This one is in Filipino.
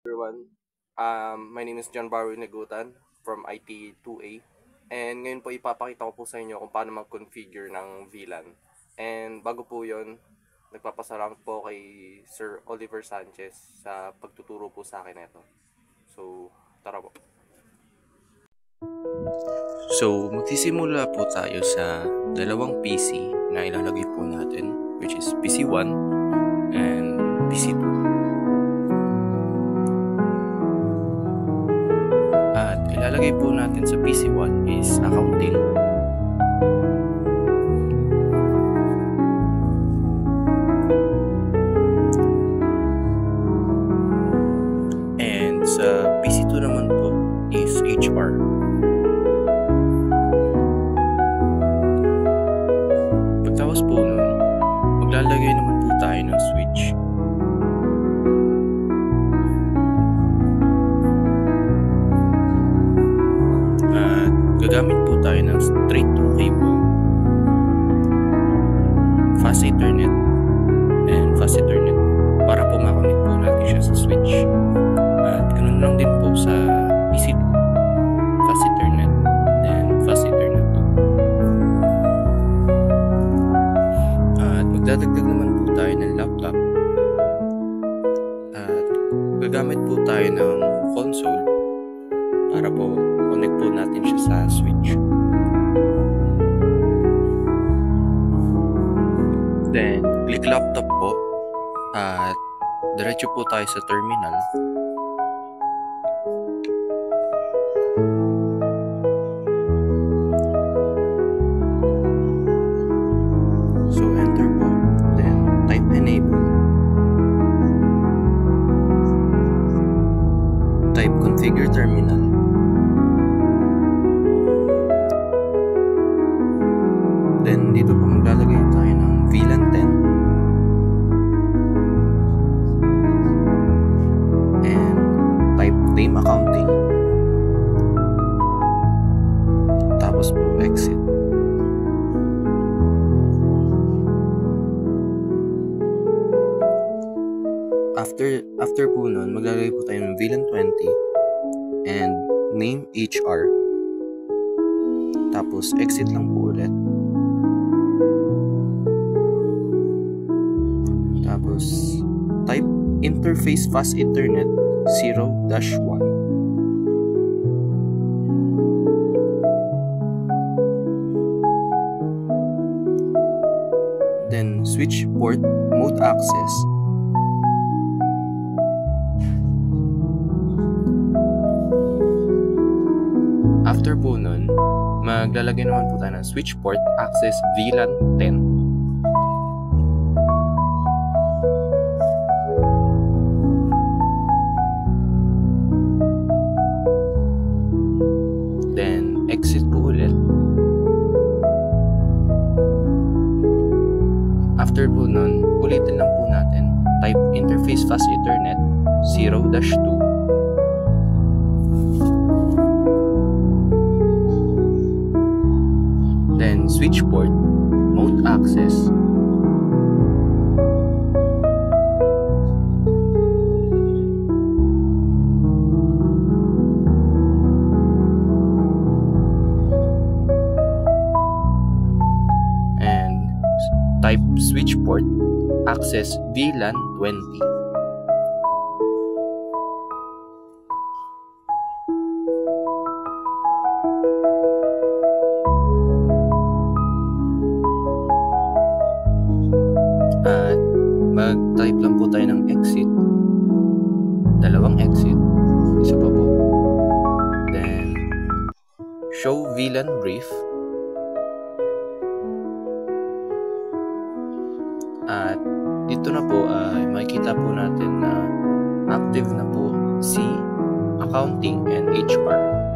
everyone. My name is John Barrow Negutan from IT 2A. And ngayon po ipapakita ko po sa inyo kung paano mag-configure ng VLAN. And bago po yon, nagpapasalamat po kay Sir Oliver Sanchez sa pagtuturo po sa akin ito. So, tara po. So, magsisimula po tayo sa dalawang PC na ilalagay po natin, which is PC1 and PC2. At ilalagay po natin sa PC1 is accounting. And sa PC2 naman po is HR. Pagkatapos po nun, maglalagay naman po tayo ng switch. At gagamit po tayo ng straight through cable, fast ethernet, and fast ethernet para po makonect po natin siya sa switch. At ganun lang din po sa PC2, fast ethernet, then fast ethernet 2. At magdadagdag naman po tayo ng laptop. At gagamit po tayo ng console para po connect po natin siya sa switch. Then, click laptop po at diretso po tayo sa terminal. So, enter po. Then, type enable. Type configure terminal. Then, dito po maglalagay tayo ng VLAN 10. And, type name accounting. Tapos po, exit. After po nun, maglalagay po tayo ng VLAN 20 and name HR. Tapos, exit lang po ulit. Tapos, type interface fast ethernet 0-1. Then, switch port mode access. After po nun, maglalagay naman po tayo ng switch port access VLAN 10. Then, exit po ulit. After po nun, ulitin lang po natin. Type interface fast ethernet 0-2. Then, switch port mode access. And type switch port access VLAN 20. At mag-type lang po tayo ng exit. Dalawang exit. Isa pa po. Then, show VLAN brief. At dito na po makikita po natin na active na po si accounting and HR.